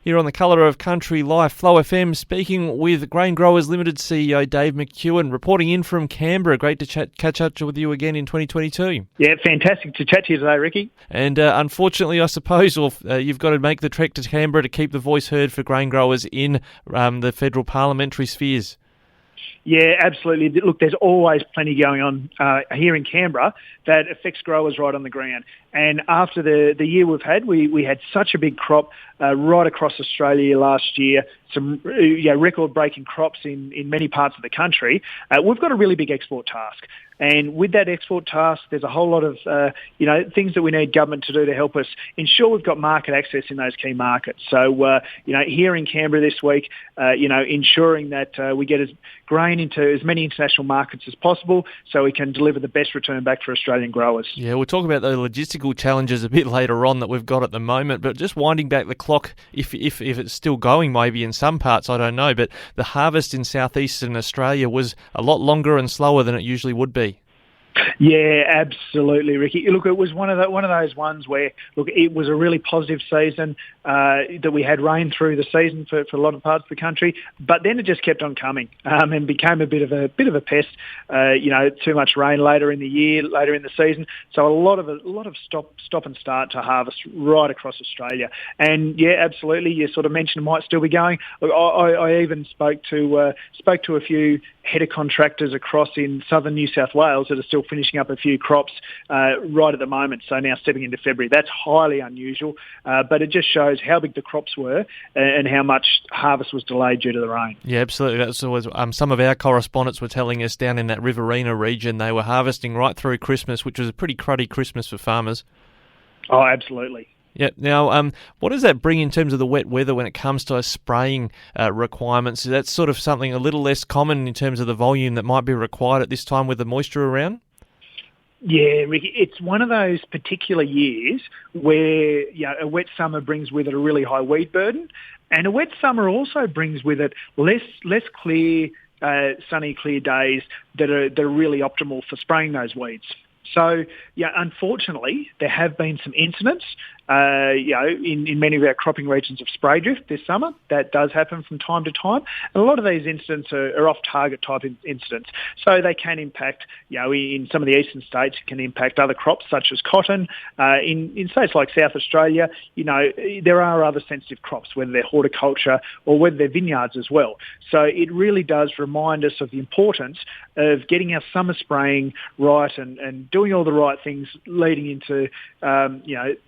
Here on the Colour of Country Life, Flow FM, speaking with Grain Growers Limited CEO Dave McEwen, reporting in from Canberra. Great to catch up with you again in 2022. Yeah, fantastic to chat to you today, Ricky. And unfortunately, I suppose, you've got to make the trek to Canberra to keep the voice heard for grain growers in the federal parliamentary spheres. Yeah, absolutely. Look, there's always plenty going on here in Canberra that affects growers right on the ground. And after the year we've had, we had such a big crop right across Australia last year, some record-breaking crops in many parts of the country. We've got a really big export task. And with that export task, there's a whole lot of things that we need government to do to help us ensure we've got market access in those key markets. So, here in Canberra this week, ensuring that we get grain into as many international markets as possible so we can deliver the best return back for Australian growers. Yeah, we'll talk about the logistical challenges a bit later on that we've got at the moment, but just winding back the clock, if it's still going maybe in some parts, I don't know, but the harvest in southeastern Australia was a lot longer and slower than it usually would be. Yeah, absolutely, Ricky. Look, it was one of those ones where, look, it was a really positive season that we had rain through the season for a lot of parts of the country, but then it just kept on coming and became a bit of a pest. Too much rain later in the year, later in the season, so a lot of stop and start to harvest right across Australia. And yeah, absolutely, you sort of mentioned it might still be going. Look, I even spoke to a few header contractors across in southern New South Wales that are still finishing up a few crops right at the moment, so now stepping into February. That's highly unusual, but it just shows how big the crops were and how much harvest was delayed due to the rain. Yeah, absolutely. That's always, some of our correspondents were telling us down in that Riverina region they were harvesting right through Christmas, which was a pretty cruddy Christmas for farmers. Oh, absolutely. Yeah. Now, what does that bring in terms of the wet weather when it comes to spraying requirements? Is that sort of something a little less common in terms of the volume that might be required at this time with the moisture around? Yeah, Ricky, it's one of those particular years where a wet summer brings with it a really high weed burden, and a wet summer also brings with it less clear, sunny, clear days that are really optimal for spraying those weeds. So, unfortunately, there have been some incidents, in many of our cropping regions of spray drift this summer. That does happen from time to time. And a lot of these incidents are off-target type incidents. So they can impact, in some of the eastern states, it can impact other crops such as cotton. In states like South Australia, there are other sensitive crops, whether they're horticulture or whether they're vineyards as well. So it really does remind us of the importance of getting our summer spraying right and doing all the right things leading into,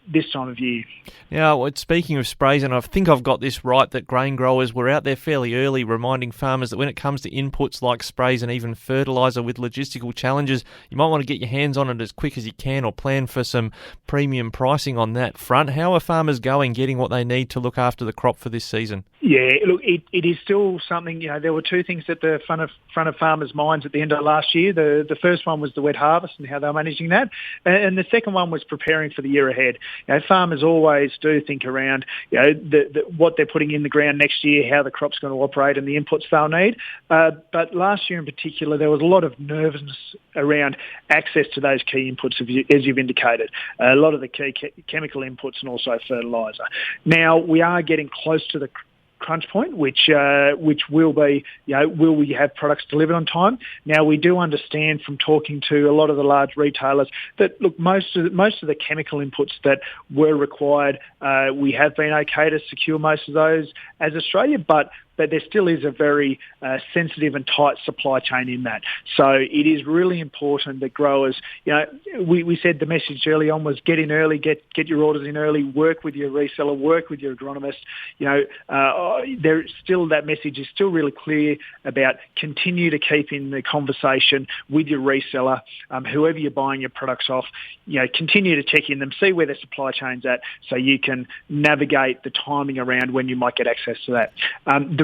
this time of year. Now, speaking of sprays, and I think I've got this right, that grain growers were out there fairly early reminding farmers that when it comes to inputs like sprays and even fertiliser with logistical challenges, you might want to get your hands on it as quick as you can or plan for some premium pricing on that front. How are farmers getting what they need to look after the crop for this season? Yeah, look, it is still something, there were two things at the front of farmers' minds at the end of last year. The first one was the wet harvest and how they were managing that. And the second one was preparing for the year ahead. Farmers always do think around, what they're putting in the ground next year, how the crop's going to operate and the inputs they'll need. But last year in particular, there was a lot of nervousness around access to those key inputs, as you've indicated. A lot of the key chemical inputs and also fertiliser. Now, we are getting close to the crunch point, which will be, will we have products delivered on time? Now, we do understand from talking to a lot of the large retailers that, look, most of the chemical inputs that were required, we have been okay to secure most of those as Australia, but there still is a very sensitive and tight supply chain in that. So it is really important that growers, we said the message early on was get in early, get your orders in early, work with your reseller, work with your agronomist. That message is still really clear about continue to keep in the conversation with your reseller, whoever you're buying your products off, continue to check in them, see where their supply chain's at so you can navigate the timing around when you might get access to that.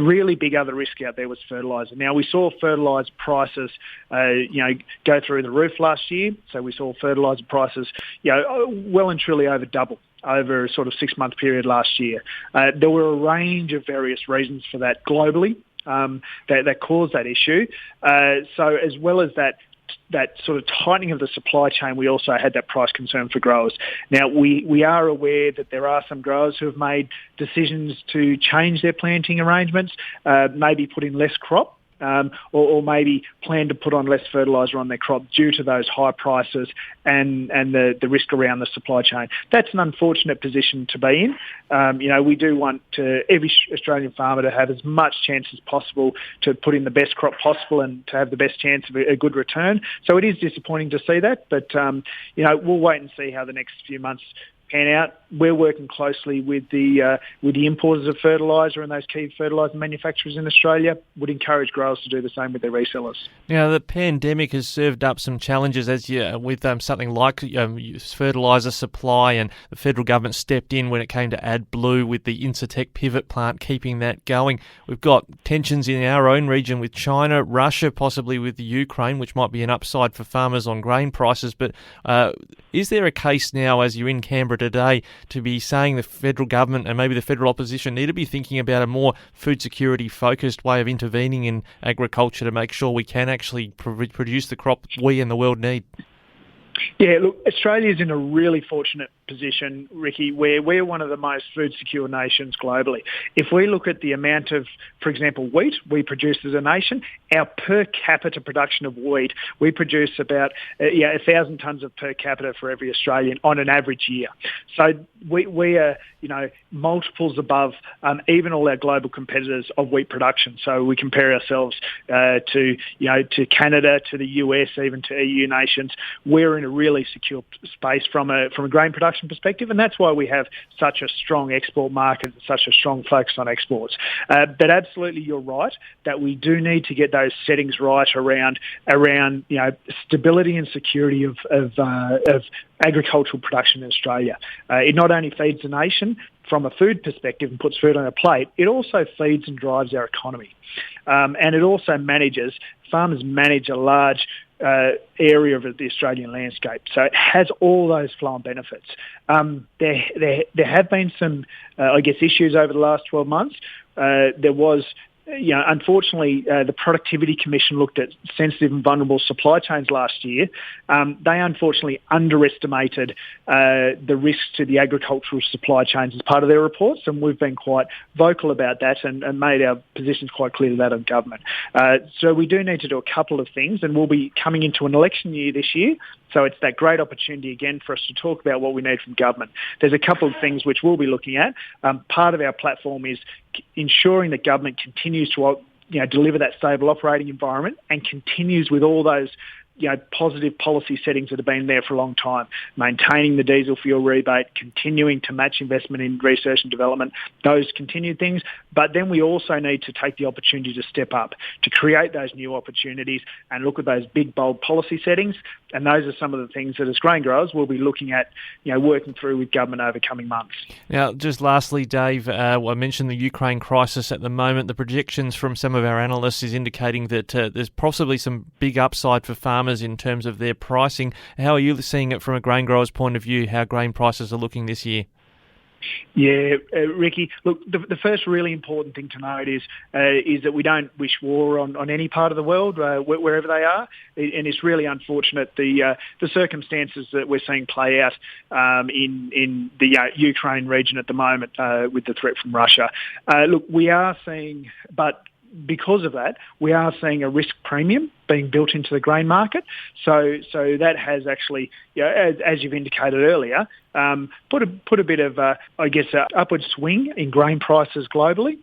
The really big other risk out there was fertiliser. Now, we saw fertiliser prices, go through the roof last year. So we saw fertiliser prices, well and truly over double over a sort of 6-month period last year. There were a range of various reasons for that globally that caused that issue. So as well as that, that sort of tightening of the supply chain, we also had that price concern for growers. Now, we are aware that there are some growers who have made decisions to change their planting arrangements, maybe put in less crop. Or maybe plan to put on less fertiliser on their crop due to those high prices and the risk around the supply chain. That's an unfortunate position to be in. We do want every Australian farmer to have as much chance as possible to put in the best crop possible and to have the best chance of a good return. So it is disappointing to see that, but we'll wait and see how the next few months pan out. We're working closely with the importers of fertiliser and those key fertiliser manufacturers in Australia. Would encourage growers to do the same with their resellers. Now, the pandemic has served up some challenges with something like fertiliser supply, and the federal government stepped in when it came to AdBlue with the Incitec pivot plant, keeping that going. We've got tensions in our own region with China, Russia, possibly with the Ukraine, which might be an upside for farmers on grain prices. But is there a case now, as you're in Canberra today, to be saying the federal government and maybe the federal opposition need to be thinking about a more food security focused way of intervening in agriculture to make sure we can actually produce the crop we and the world need? Yeah, look, Australia's in a really fortunate position, Ricky, where we're one of the most food secure nations globally. If we look at the amount of, for example, wheat we produce as a nation, our per capita production of wheat, we produce about 1,000 tonnes of per capita for every Australian on an average year. So we are, multiples above even all our global competitors of wheat production. So we compare ourselves to Canada, to the US, even to EU nations. We're in a really secure space from a grain production perspective, and that's why we have such a strong export market and such a strong focus on exports. But absolutely, you're right that we do need to get those settings right around stability and security of agricultural production in Australia. It not only feeds the nation from a food perspective and puts food on a plate, it also feeds and drives our economy. And it also farmers manage a large area of the Australian landscape. So it has all those flow-on benefits. There have been some, issues over the last 12 months. There was, unfortunately, the Productivity Commission looked at sensitive and vulnerable supply chains last year. They unfortunately underestimated the risks to the agricultural supply chains as part of their reports, and we've been quite vocal about that and made our positions quite clear to that of government. So we do need to do a couple of things, and we'll be coming into an election year this year. So it's that great opportunity again for us to talk about what we need from government. There's a couple of things which we'll be looking at. Part of our platform is ensuring that government continues to deliver that stable operating environment and continues with all those positive policy settings that have been there for a long time, maintaining the diesel fuel rebate, continuing to match investment in research and development, those continued things. But then we also need to take the opportunity to step up, to create those new opportunities and look at those big, bold policy settings. And those are some of the things that as grain growers we'll be looking at, working through with government over coming months. Now, just lastly, Dave, I mentioned the Ukraine crisis at the moment. The projections from some of our analysts is indicating that there's possibly some big upside for farmers in terms of their pricing. How are you seeing it from a grain grower's point of view, how grain prices are looking this year? Yeah, Ricky, look, the first really important thing to note is that we don't wish war on any part of the world, wherever they are, and it's really unfortunate the circumstances that we're seeing play out in the Ukraine region at the moment with the threat from Russia. Look, we are seeing, but because of that, we are seeing a risk premium being built into the grain market. So that has actually, as you've indicated earlier, put a bit of, a upward swing in grain prices globally.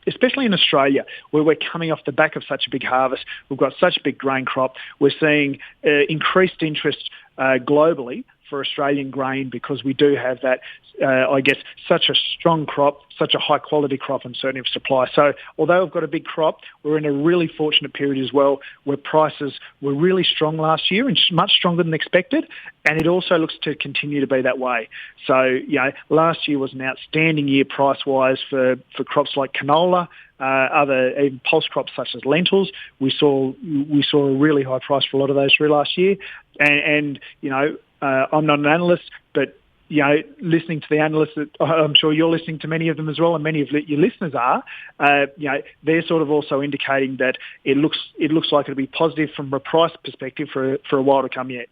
Especially in Australia, where we're coming off the back of such a big harvest, we've got such a big grain crop, we're seeing increased interest globally for Australian grain because we do have that, such a strong crop, such a high quality crop and certainty of supply. So although we've got a big crop, we're in a really fortunate period as well where prices were really strong last year and much stronger than expected. And it also looks to continue to be that way. So, last year was an outstanding year price-wise for crops like canola, other even pulse crops such as lentils. We saw a really high price for a lot of those through last year. I'm not an analyst, but listening to the analysts, that I'm sure you're listening to many of them as well, and many of your listeners are, they're sort of also indicating that it looks like it'll be positive from a price perspective for a while to come yet.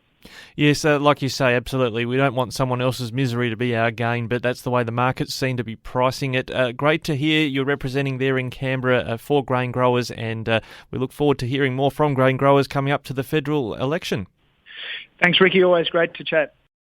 Yes, like you say, absolutely. We don't want someone else's misery to be our gain, but that's the way the markets seem to be pricing it. Great to hear you're representing there in Canberra for grain growers, and we look forward to hearing more from grain growers coming up to the federal election. Thanks, Ricky. Always great to chat.